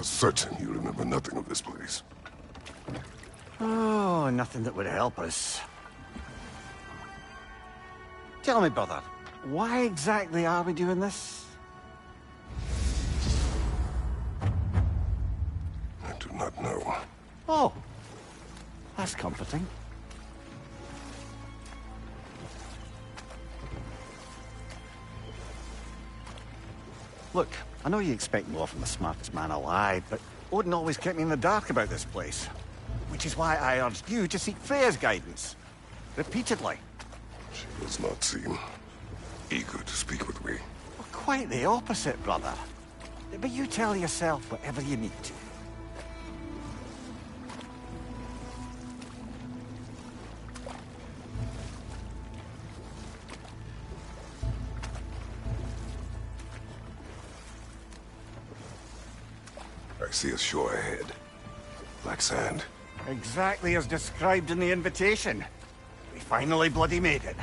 are certain you remember nothing of this place. Oh, nothing that would help us. Tell me, brother, why exactly are we doing this? I do not know. Oh, that's comforting. Look, I know you expect more from the smartest man alive, but Odin always kept me in the dark about this place. Which is why I urged you to seek Freya's guidance. Repeatedly. She does not seem eager to speak with me. Well, quite the opposite, brother. But you tell yourself whatever you need to. I see a shore ahead. Black sand. Exactly as described in the invitation. We finally bloody made it.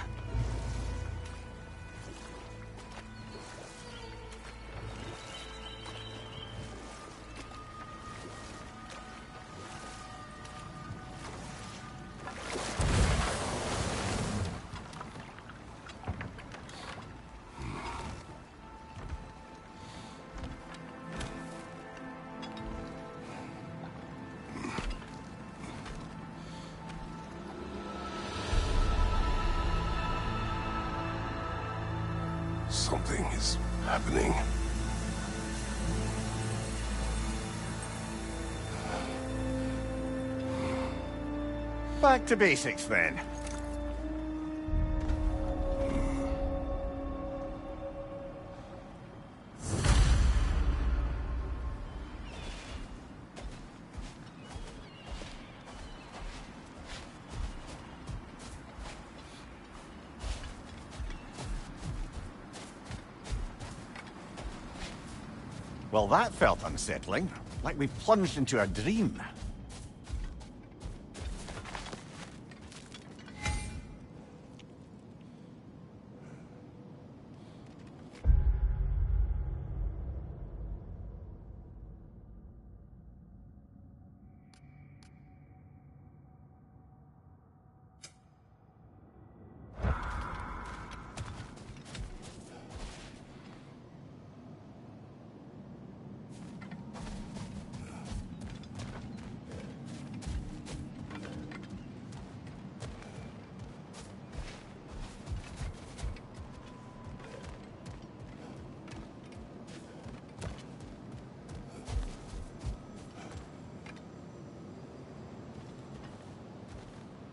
Something is happening. Back to basics, then. Well, that felt unsettling. Like we plunged into a dream.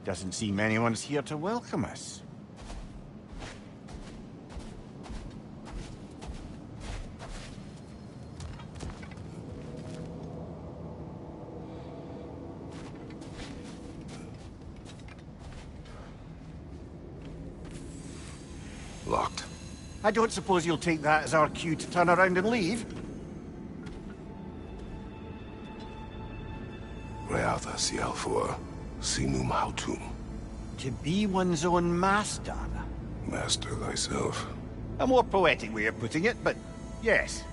Doesn't seem anyone's here to welcome us. Locked. I don't suppose you'll take that as our cue to turn around and leave? Reatha Sialfur, Sinum Hautum. To be one's own master. Master thyself. A more poetic way of putting it, but yes.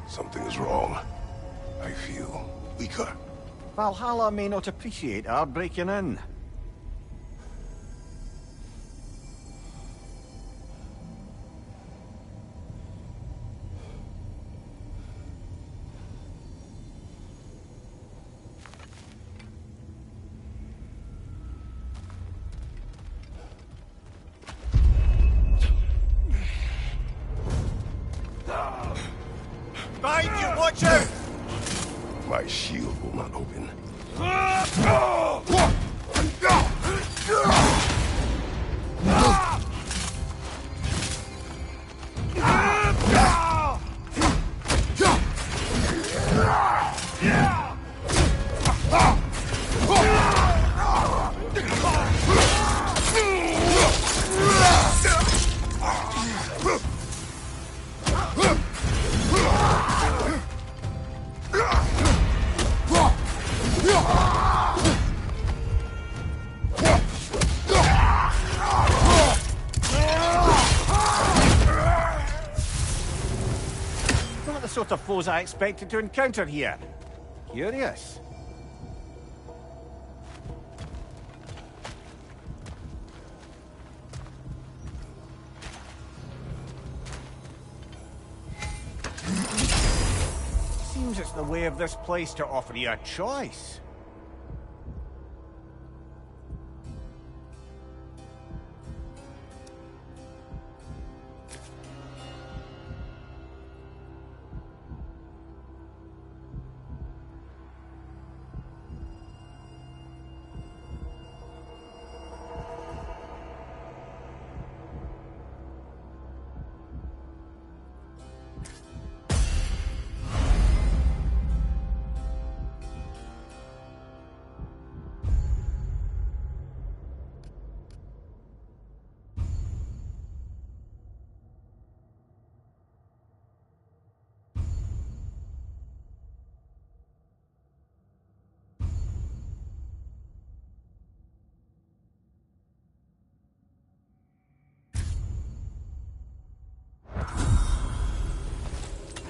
Something is wrong. I feel weaker. Valhalla may not appreciate our breaking in. Behind you, watch out! My shield will not open. sort of foes I expected to encounter here. Curious. Seems it's the way of this place to offer you a choice.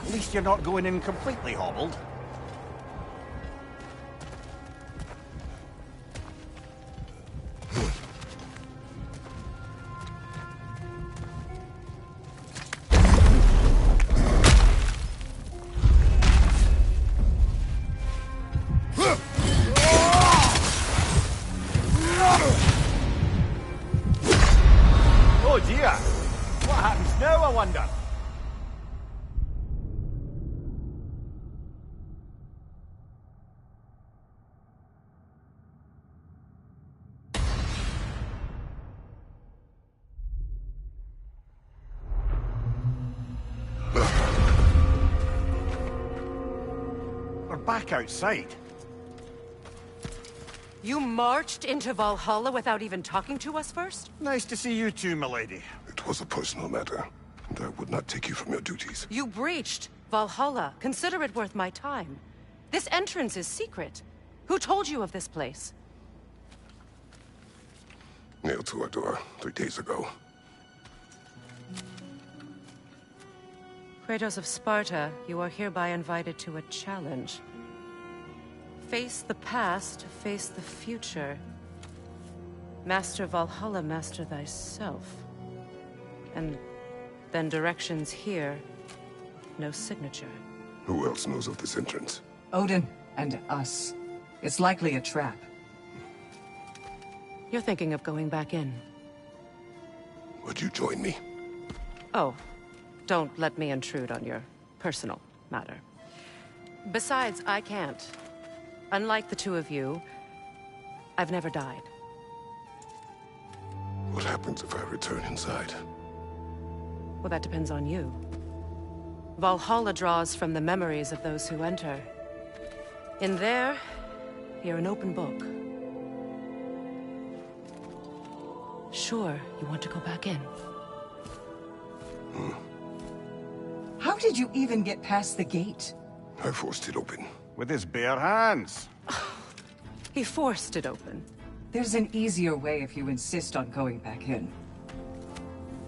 At least you're not going in completely hobbled. Oh dear! What happens now, I wonder? We're back outside. You marched into Valhalla without even talking to us first? Nice to see you too, milady. It was a personal matter, and I would not take you from your duties. You breached Valhalla. Consider it worth my time. This entrance is secret. Who told you of this place? Nailed to our door 3 days ago. Kratos of Sparta, you are hereby invited to a challenge. Face the past, face the future. Master Valhalla, master thyself. And then directions here, no signature. Who else knows of this entrance? Odin and us. It's likely a trap. You're thinking of going back in. Would you join me? Oh, don't let me intrude on your personal matter. Besides, I can't. Unlike the two of you, I've never died. What happens if I return inside? Well, that depends on you. Valhalla draws from the memories of those who enter. In there, you're an open book. Sure, you want to go back in. How did you even get past the gate? I forced it open. With his bare hands. He forced it open. There's an easier way if you insist on going back in.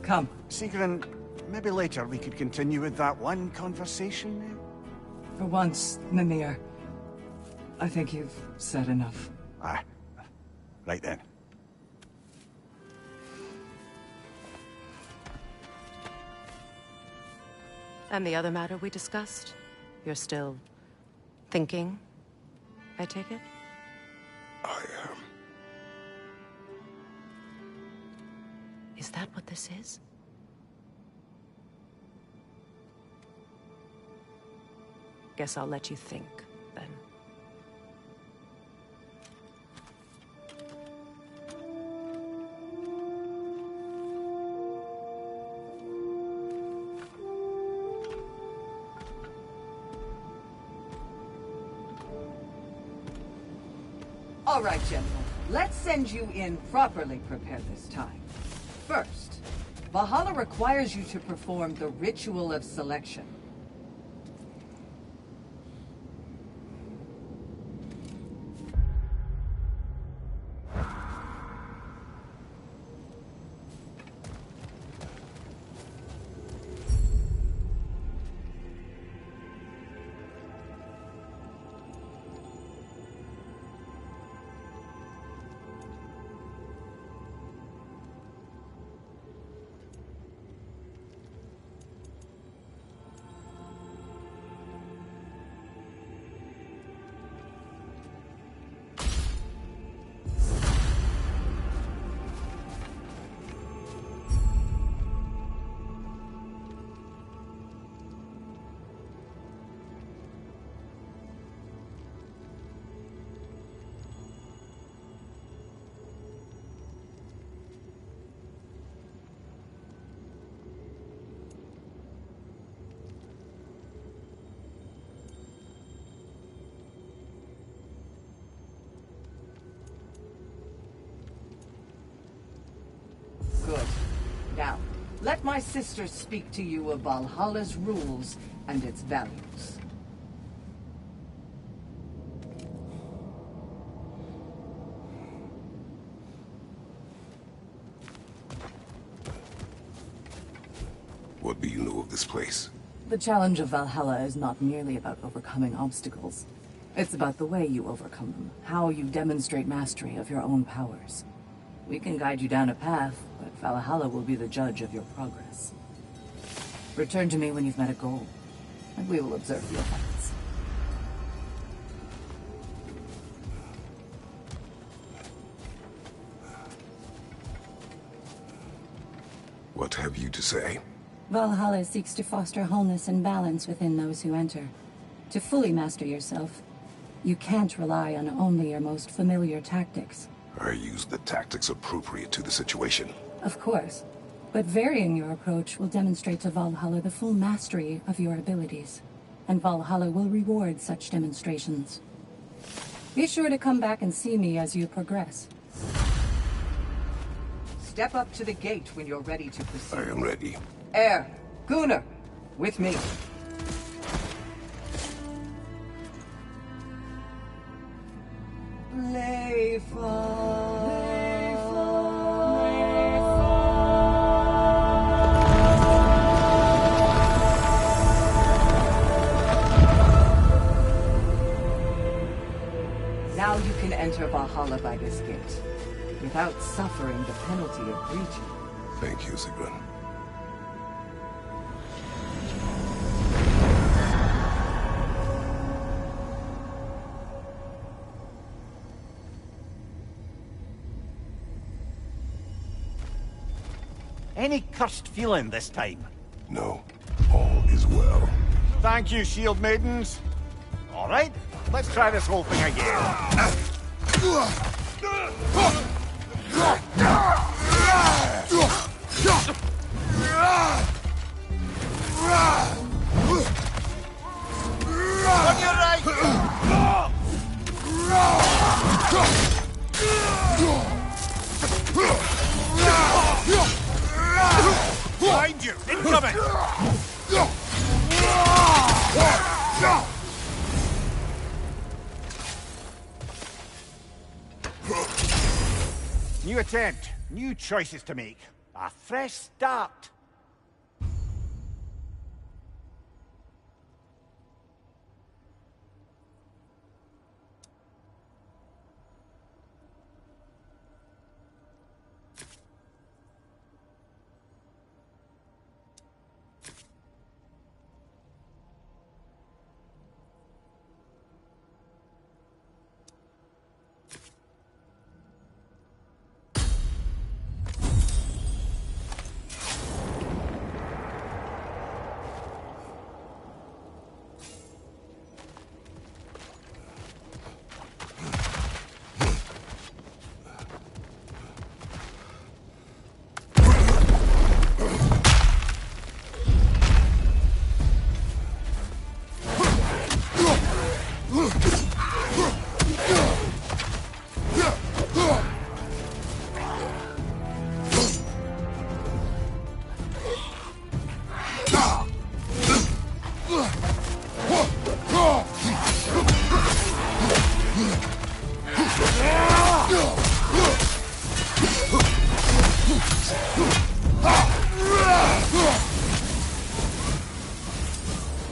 Come. Sigrun, maybe later we could continue with that one conversation. For once, Mimir. I think you've said enough. Ah, right then. And the other matter we discussed? You're still thinking, I take it? I am. Is that what this is? Guess I'll let you think, then. All right, gentlemen. Let's send you in properly prepared this time. First, Valhalla requires you to perform the Ritual of Selection. Now, let my sister speak to you of Valhalla's rules and its values. What do you know of this place? The challenge of Valhalla is not merely about overcoming obstacles. It's about the way you overcome them, how you demonstrate mastery of your own powers. We can guide you down a path, but Valhalla will be the judge of your progress. Return to me when you've met a goal, and we will observe your efforts. What have you to say? Valhalla seeks to foster wholeness and balance within those who enter. To fully master yourself, you can't rely on only your most familiar tactics. I use the tactics appropriate to the situation. Of course, but varying your approach will demonstrate to Valhalla the full mastery of your abilities, and Valhalla will reward such demonstrations. Be sure to come back and see me as you progress. Step up to the gate when you're ready to I proceed. am ready. Air, Gunnar, with me. Now you can enter Valhalla by this gate, without suffering the penalty of breaching. Thank you, Sigrun. Any cursed feeling this time? No, all is well. Thank you, shield maidens. All right, let's try this whole thing again. On your right! Behind you! Incoming! New attempt, new choices to make. A fresh start.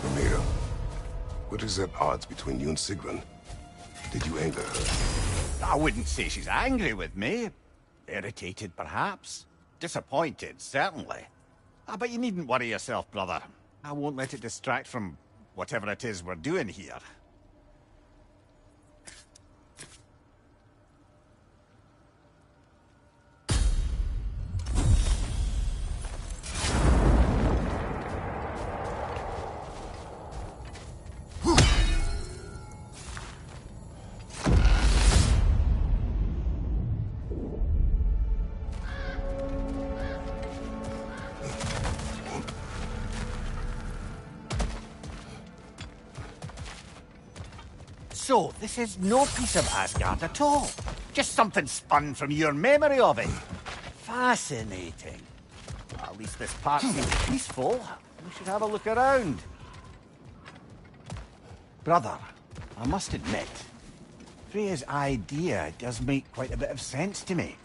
Ramira, what is at odds between you and Sigrun? Did you anger her? I wouldn't say she's angry with me. Irritated, perhaps. Disappointed, certainly. But you needn't worry yourself, brother. I won't let it distract from whatever it is we're doing here. So, this is no piece of Asgard at all. Just something spun from your memory of it. Fascinating. At least this part seems peaceful. We should have a look around. Brother, I must admit, Freya's idea does make quite a bit of sense to me.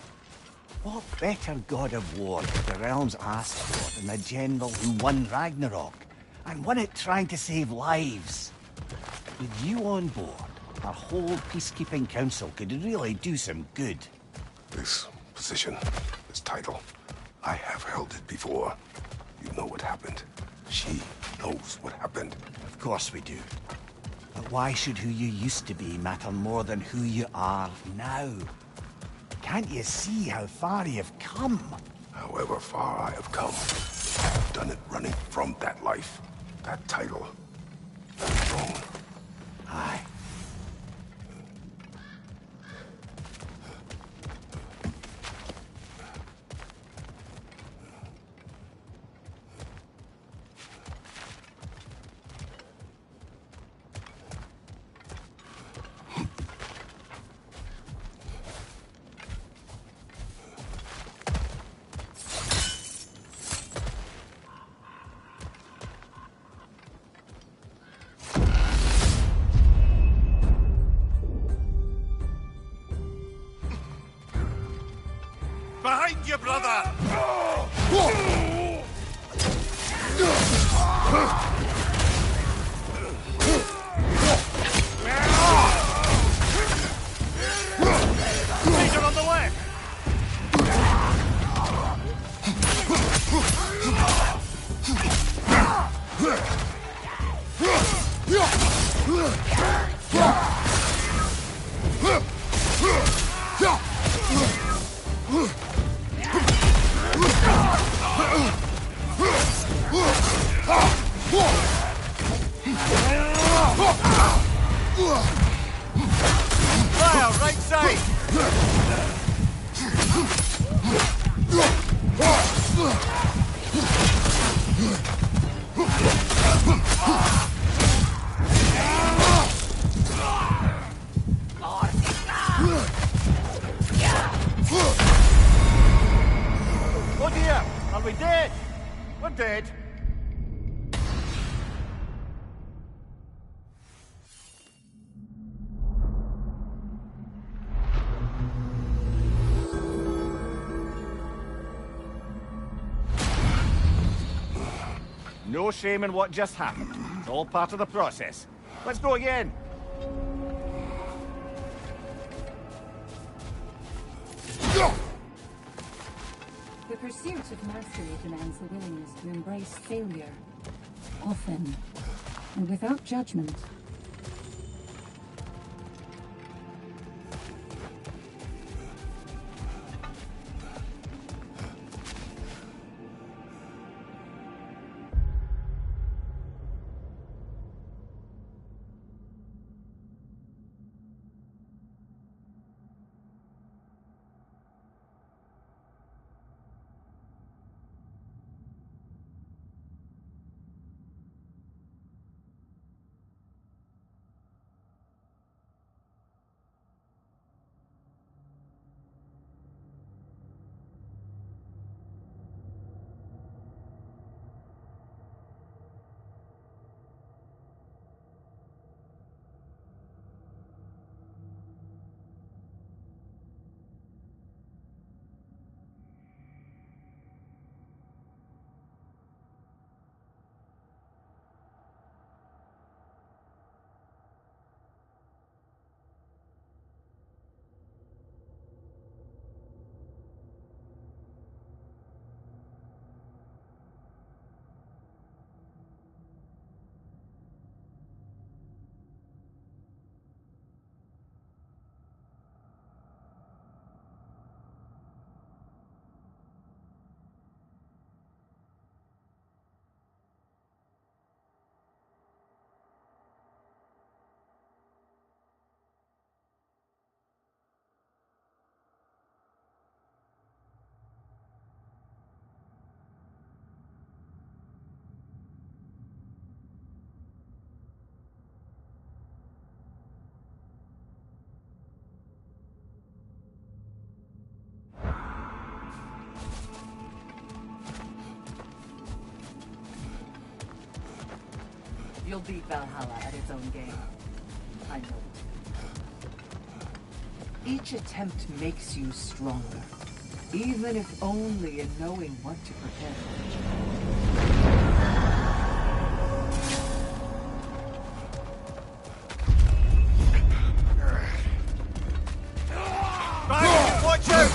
What better god of war could the realms ask for than the general who won Ragnarok, and won it trying to save lives? With you on board, our whole peacekeeping council could really do some good. This position, this title, I have held it before. You know what happened. She knows what happened. Of course we do. But why should who you used to be matter more than who you are now? Can't you see how far you've come? However far I have come, I've done it running from that life, that title, that throne. Aye. Behind you, brother! Leader on the left! Fire, right side! Oh dear, are we dead? We're dead. No shame in what just happened. It's all part of the process. Let's go again. The pursuit of mastery demands the willingness to embrace failure. Often, and without judgment. You'll beat Valhalla at its own game. I know. Each attempt makes you stronger, even if only in knowing what to prepare for. Watch out!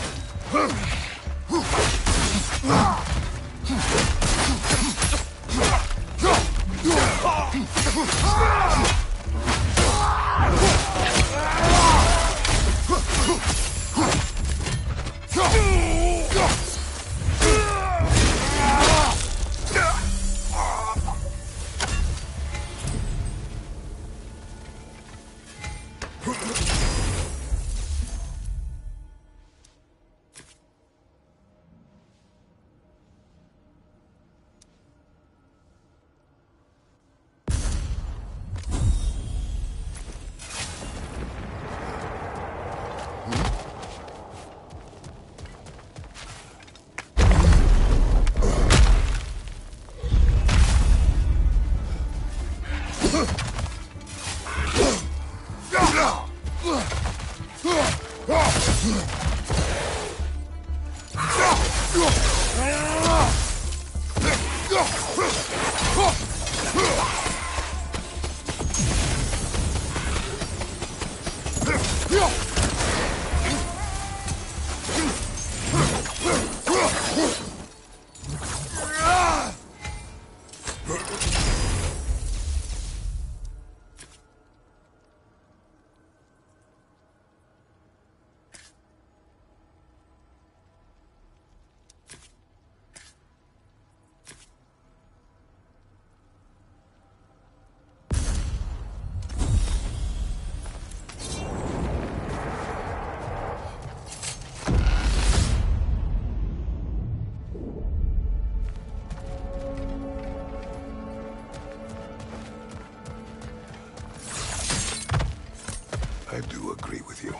I do agree with you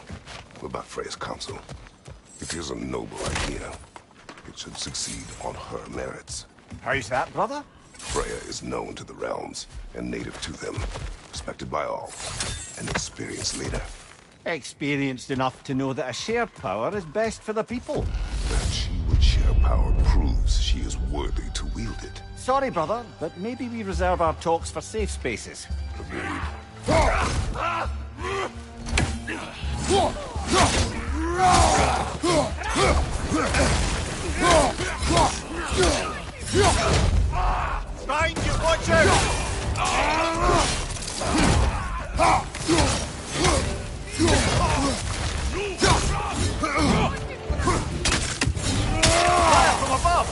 about Freya's council. It is a noble idea. It should succeed on her merits. How's that, brother? Freya is known to the realms and native to them, respected by all, an experienced leader. Experienced enough to know that a shared power is best for the people. That she would share power proves she is worthy to wield it. Sorry, brother, but maybe we reserve our talks for safe spaces. Agreed. Behind you, watch out! Fire from above!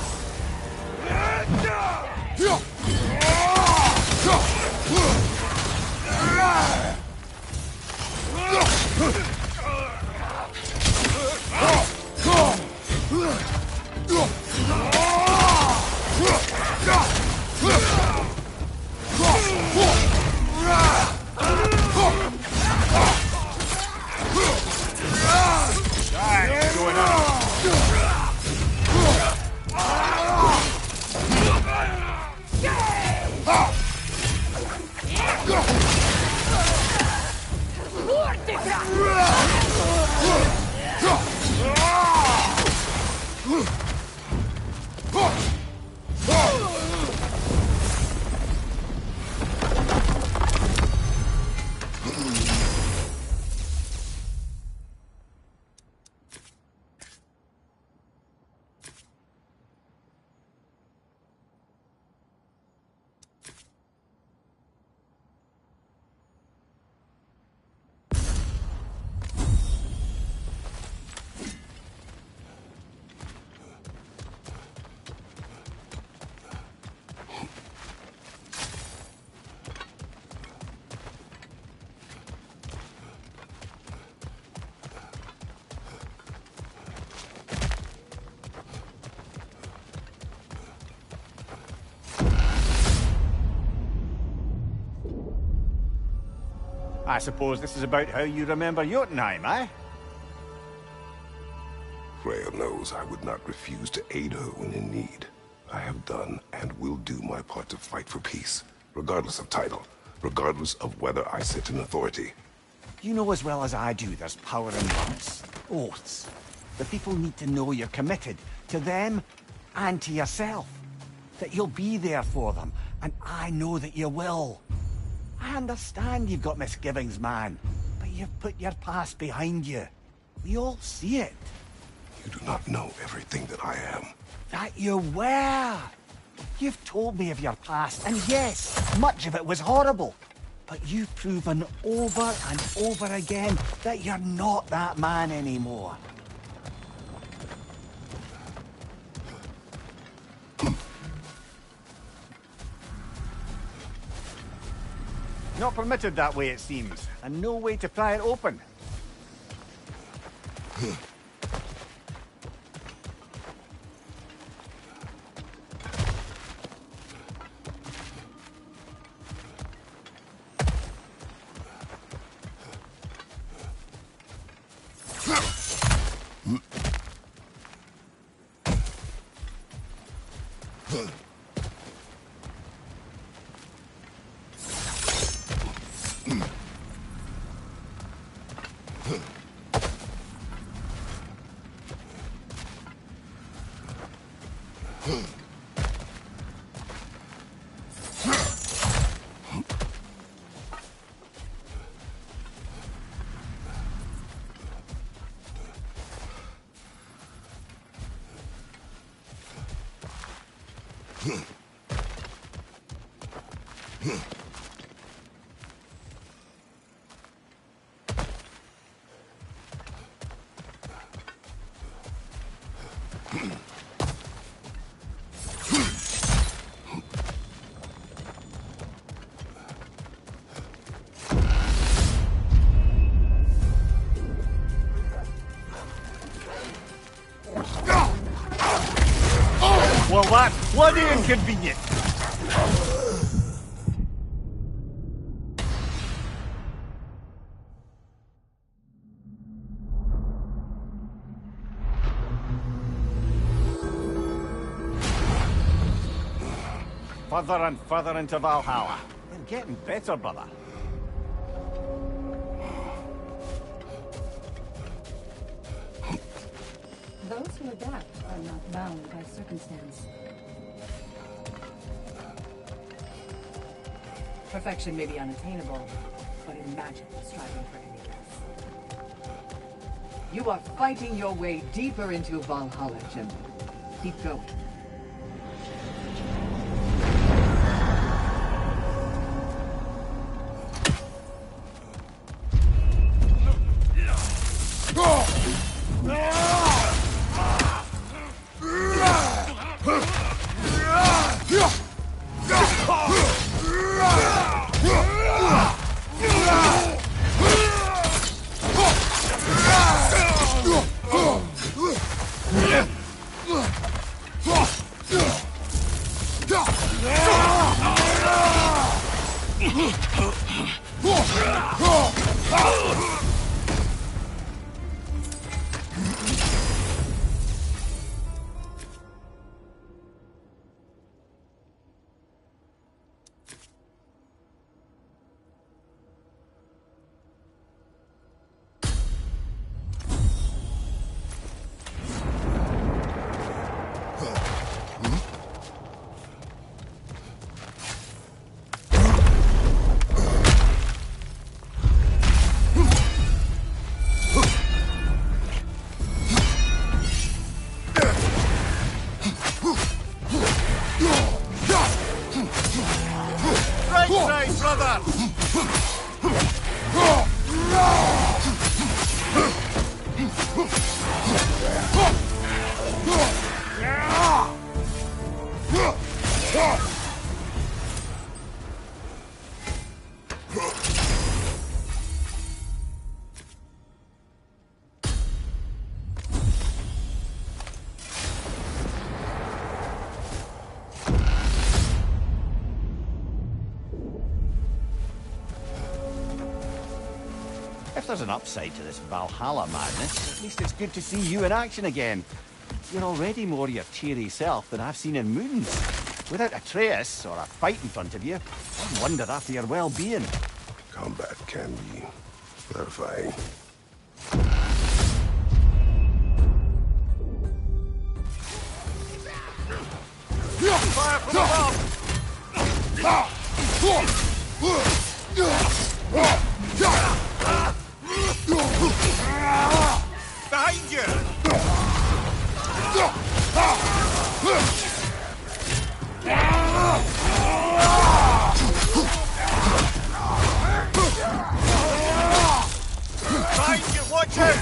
I suppose this is about how you remember Jotunheim, eh? Freya knows I would not refuse to aid her when in need. I have done and will do my part to fight for peace, regardless of title. regardless of whether I sit in authority. You know as well as I do there's power in words, oaths. The people need to know you're committed to them and to yourself. That you'll be there for them, and I know that you will. I understand you've got misgivings, man, but you've put your past behind you. We all see it. You do not know everything that I am. That you were. You've told me of your past, and yes, much of it was horrible. But you've proven over and over again that you're not that man anymore. Not permitted that way, it seems, and no way to pry it open. Well, that's bloody inconvenient. Further and further into Valhalla. They're getting better, brother. Those who adapt are not bound by circumstance. Perfection may be unattainable, but imagine striving for any less. You are fighting your way deeper into Valhalla, Jim. Keep going. If there's an upside to this Valhalla madness, at least it's good to see you in action again. You're already more your cheery self than I've seen in moons. Without Atreus or a fight in front of you, I wonder after your well-being. Combat can be clarifying. Fire from above! Behind you! Behind you, watch out!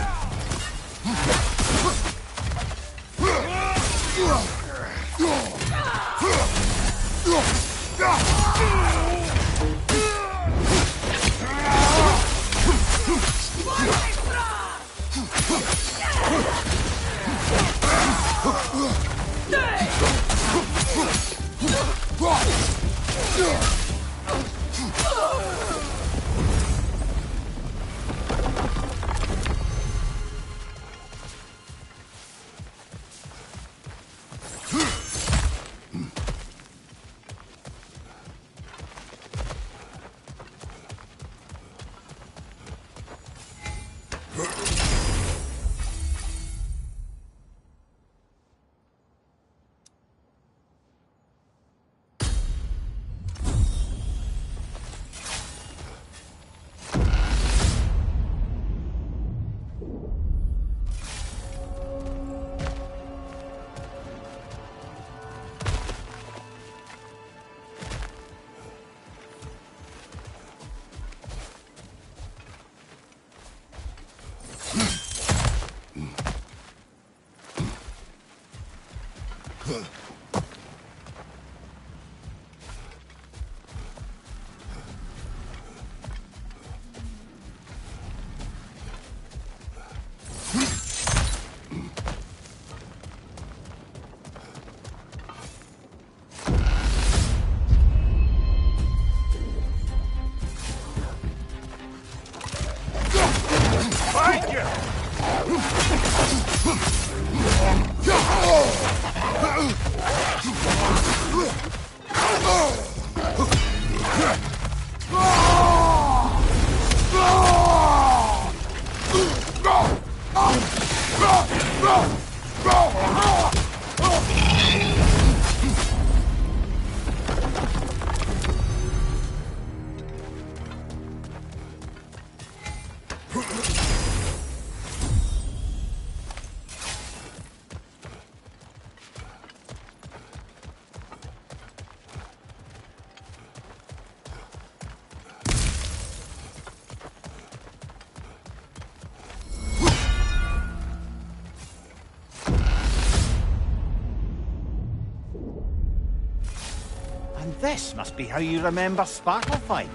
Behind you! And this must be how you remember Sparklefine.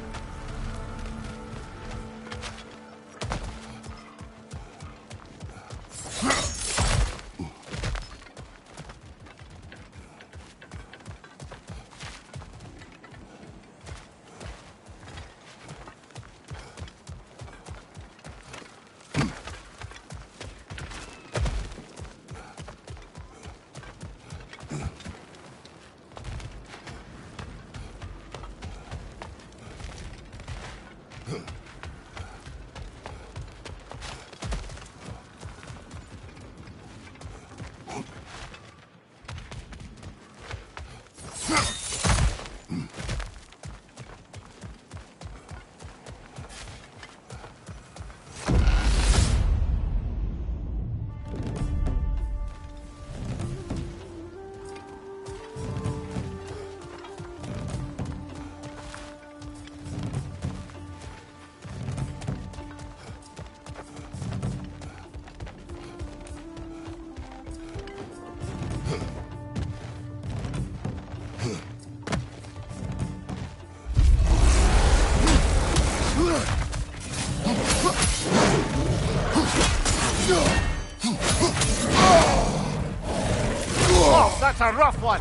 Oh, that's a rough one!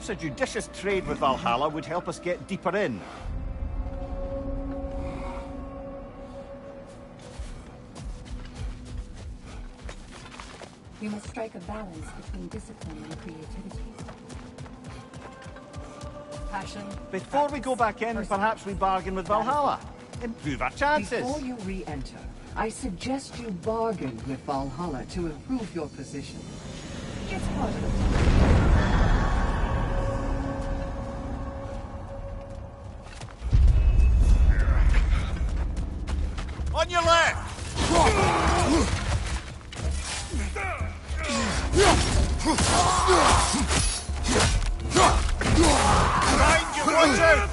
Perhaps a judicious trade with Valhalla would help us get deeper in. You must strike a balance between discipline and creativity. Passion. Before we go back in, perhaps we bargain with Valhalla. Improve our chances. Before you re-enter, I suggest you bargain with Valhalla to improve your position. It's part of it. On your left! Behind you, watch out!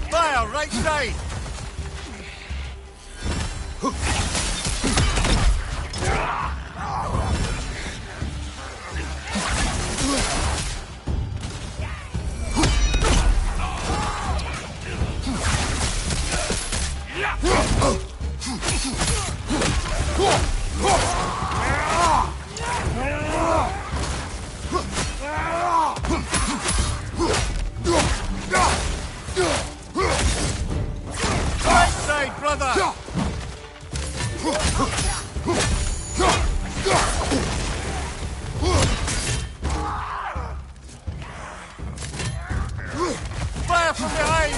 Fire, right side! Right side, brother! Fire from behind!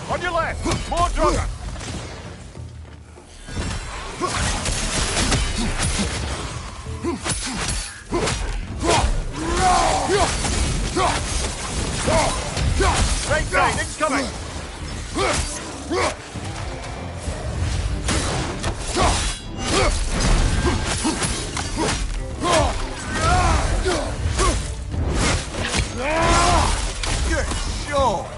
On your left! More Draugr! Right side, incoming! Good shot!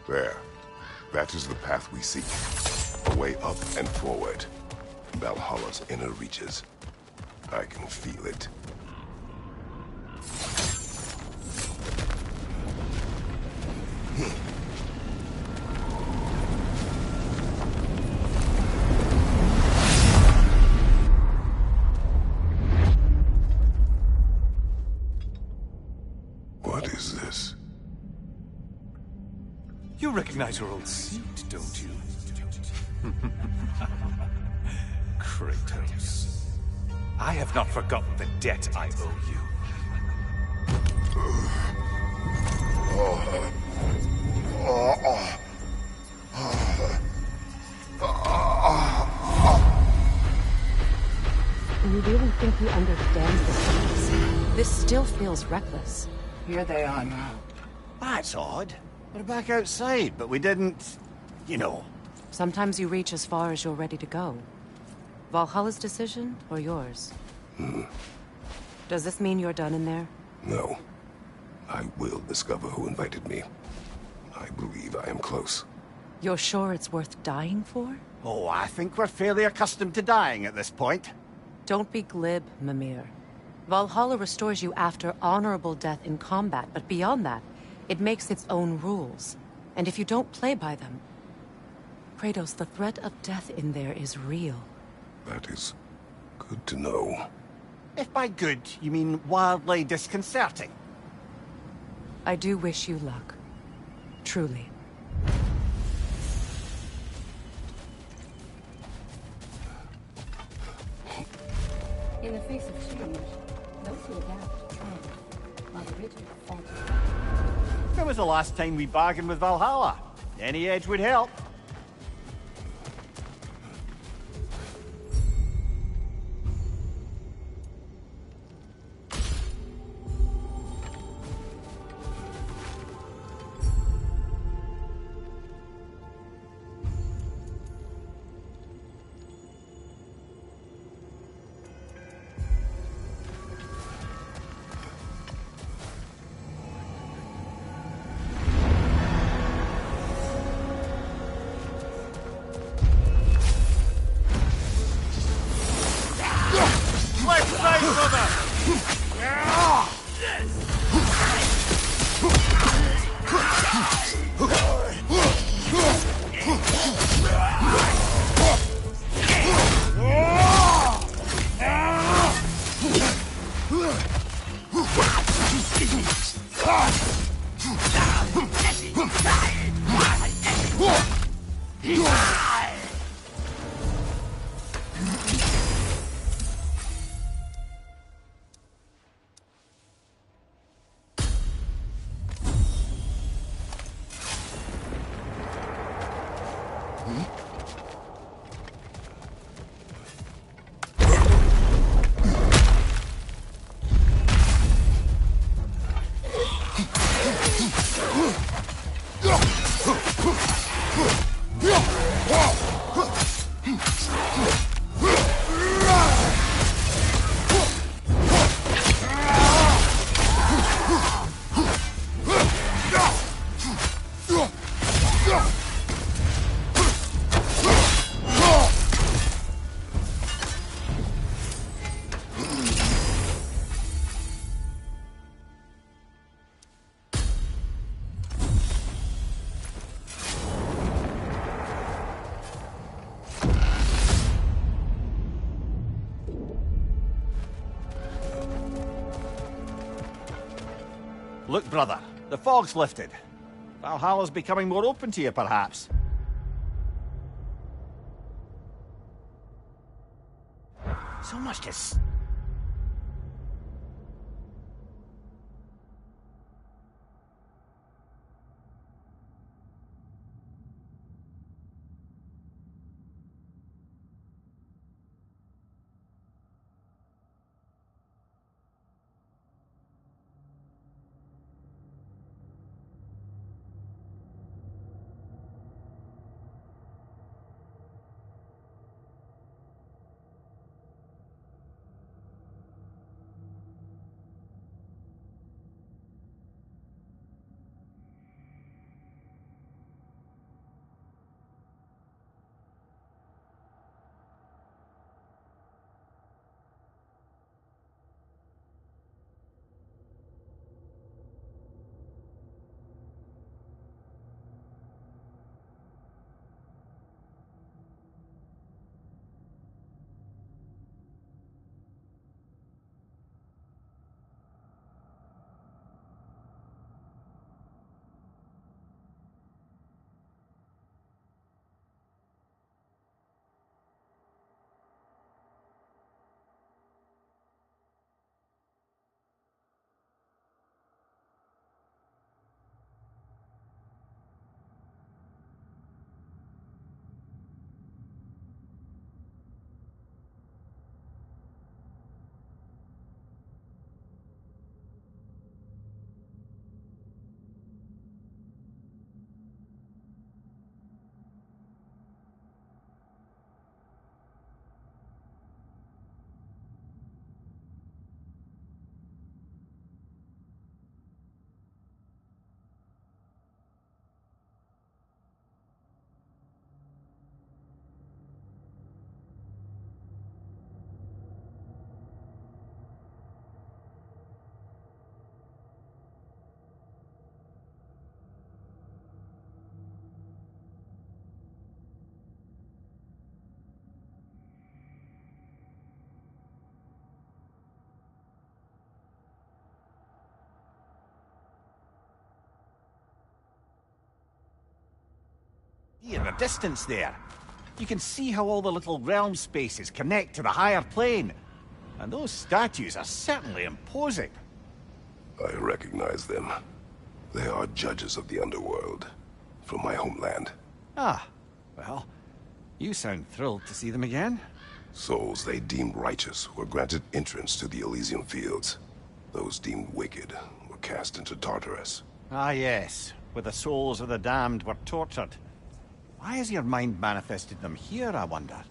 There. That is the path we seek. A way up and forward. Valhalla's inner reaches. I can feel it. What is this? You recognize your old suit, don't you? Kratos. I have not forgotten the debt I owe you. You really think he understands this? This still feels reckless. Here they are now. That's odd. We're back outside, but we didn't... you know. Sometimes you reach as far as you're ready to go. Valhalla's decision, or yours? Does this mean you're done in there? No. I will discover who invited me. I believe I am close. You're sure it's worth dying for? Oh, I think we're fairly accustomed to dying at this point. Don't be glib, Mimir. Valhalla restores you after honorable death in combat, but beyond that, it makes its own rules. And if you don't play by them... Kratos, the threat of death in there is real. That is good to know. If by good, you mean wildly disconcerting. I do wish you luck. Truly. In the face of change, those who adapt triumph, while the rigid falter. When was the last time we bargained with Valhalla? Any edge would help. Look, brother, the fog's lifted. Valhalla's becoming more open to you, perhaps. So much to in the distance there. You can see how all the little realm spaces connect to the higher plane. And those statues are certainly imposing. I recognize them. They are judges of the underworld, from my homeland. Ah, well, you sound thrilled to see them again. Souls they deemed righteous were granted entrance to the Elysian Fields. Those deemed wicked were cast into Tartarus. Ah yes, where the souls of the damned were tortured. Why has your mind manifested them here, I wonder?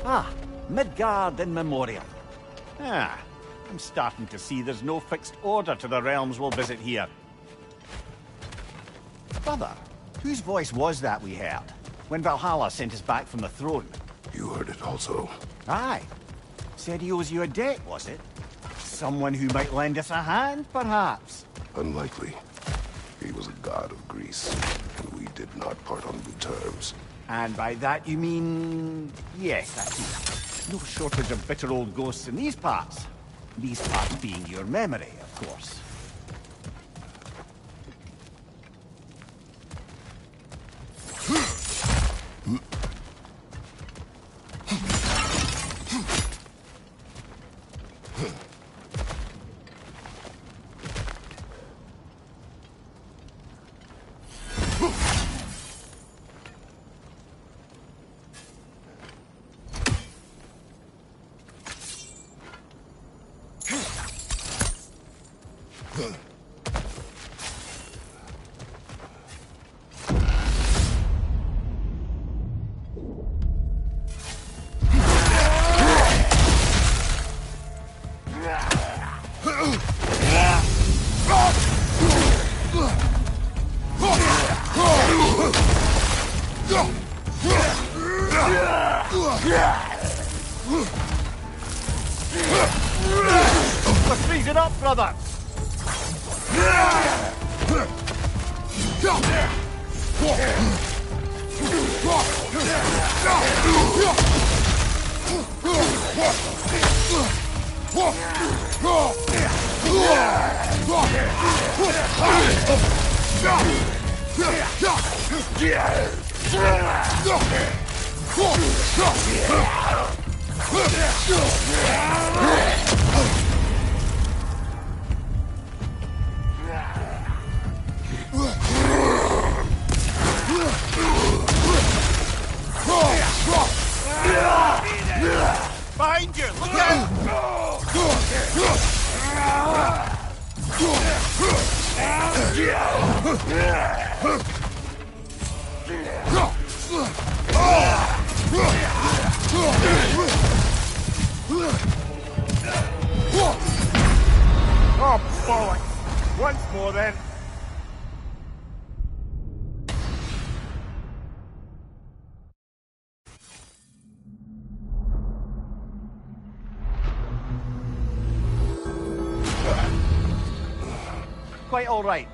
Ah, Midgard in memoriam. Ah, I'm starting to see there's no fixed order to the realms we'll visit here. Brother, whose voice was that we heard when Valhalla sent us back from the throne? You heard it also. Aye. Said he owes you a debt, was it? Someone who might lend us a hand, perhaps? Unlikely. He was a god of Greece, and we did not part on good terms. And by that you mean... yes, that's it. No shortage of bitter old ghosts in these parts. These parts being your memory, of course. Let's freeze it up, brother! Behind you! Look Oh, bollocks! Once more, then. Quite all right.